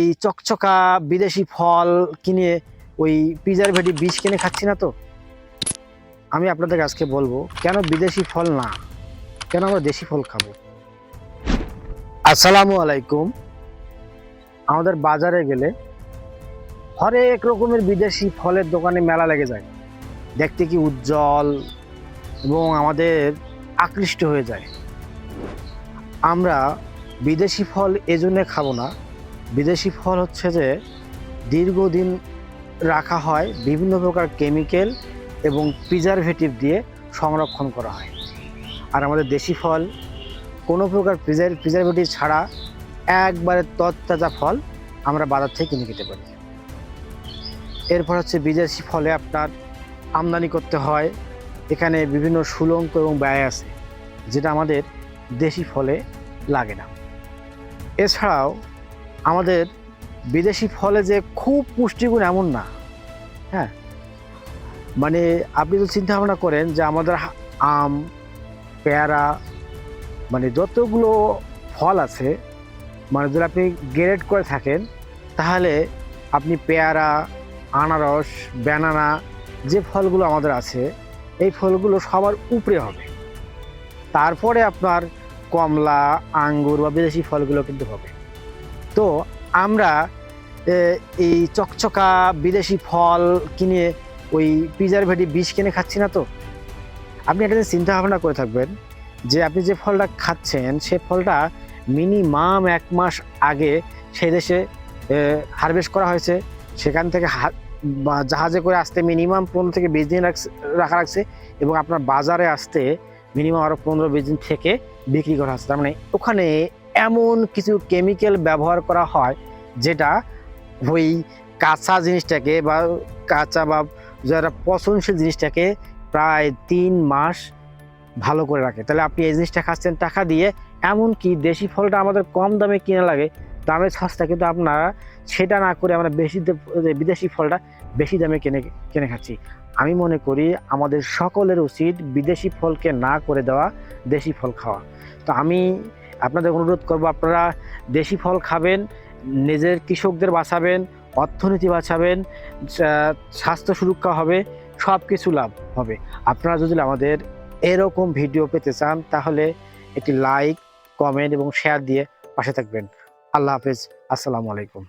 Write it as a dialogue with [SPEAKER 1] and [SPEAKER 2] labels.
[SPEAKER 1] এই চকচকা বিদেশি ফল কিনে ওই প্রিজারভেটিভ বিষ কিনে খাচ্ছি না তো। আমি আপনাদের আজকে বলবো কেন বিদেশি ফল না, কেন আমরা দেশি ফল খাবো। আসসালামু আলাইকুম। আমাদের বাজারে গেলে হরেক রকমের বিদেশি ফলের দোকানে মেলা লেগে যায়, দেখতে কি উজ্জ্বল এবং আমাদের আকৃষ্ট হয়ে যায়। আমরা বিদেশি ফল এজন্য খাবো না, বিদেশি ফল হচ্ছে যে দীর্ঘদিন রাখা হয়, বিভিন্ন প্রকার কেমিক্যাল এবং প্রিজারভেটিভ দিয়ে সংরক্ষণ করা হয়। আর আমাদের দেশি ফল কোনো প্রকার প্রিজারভেটিভ ছাড়া একবারে তরতাজা ফল আমরা বাজার থেকে কিনে খেতে পারি। এরপর হচ্ছে বিদেশি ফলে আপনার আমদানি করতে হয়, এখানে বিভিন্ন শুল্ক এবং ব্যয় আছে যেটা আমাদের দেশি ফলে লাগে না। এছাড়াও আমাদের বিদেশি ফলে যে খুব পুষ্টিগুণ এমন না। হ্যাঁ, মানে আপনি যদি চিন্তা ভাবনা করেন যে আমাদের আম, পেয়ারা, মানে যতগুলো ফল আছে, মানে যদি আপনি গ্রেড করে থাকেন তাহলে আপনি পেয়ারা, আনারস, ব্যানানা যে ফলগুলো আমাদের আছে এই ফলগুলো সবার উপরে হবে, তারপরে আপনার কমলা, আঙ্গুর বা বিদেশি ফলগুলো কিন্তু হবে। তো আমরা এই চকচকা বিদেশি ফল কিনে ওই প্রিজারভেটিভ বিষ কিনে খাচ্ছি না তো। আপনি একটা চিন্তা ভাবনা করে থাকবেন যে আপনি যে ফলটা খাচ্ছেন সে ফলটা মিনিমাম 1 মাস আগে সেই দেশে হারভেস্ট করা হয়েছে, সেখান থেকে জাহাজে করে আসতে মিনিমাম 15 থেকে 20 দিন রাখা রাখছে এবং আপনার বাজারে আসতে মিনিমাম আরও 15-20 দিন থেকে বিক্রি করা হচ্ছে। তার মানে ওখানে এমন কিছু কেমিক্যাল ব্যবহার করা হয় যেটা ওই কাঁচা জিনিসটাকে বা কাঁচা বা যারা পচনশীল জিনিসটাকে প্রায় 3 মাস ভালো করে রাখে। তাহলে আপনি এই জিনিসটা খাচ্ছেন টাকা দিয়ে, এমনকি দেশি ফলটা আমাদের কম দামে কিনা লাগে, দামে সস্তা, কিন্তু আপনারা সেটা না করে আমরা বিদেশি ফলটা বেশি দামে কিনে খাচ্ছি। আমি মনে করি আমাদের সকলের উচিত বিদেশি ফলকে না করে দেওয়া, দেশি ফল খাওয়া। তো আমি আপনাদের অনুরোধ করব আপনারা দেশি ফল খাবেন, নিজের কৃষকদের বাঁচাবেন, অর্থনীতি বাঁচাবেন, স্বাস্থ্য সুরক্ষা হবে, সব কিছু লাভ হবে। আপনারা যদি আমাদের এরকম ভিডিও পেতে চান তাহলে একটি লাইক, কমেন্ট এবং শেয়ার দিয়ে পাশে থাকবেন। আল্লাহ হাফেজ, আসসালামু আলাইকুম।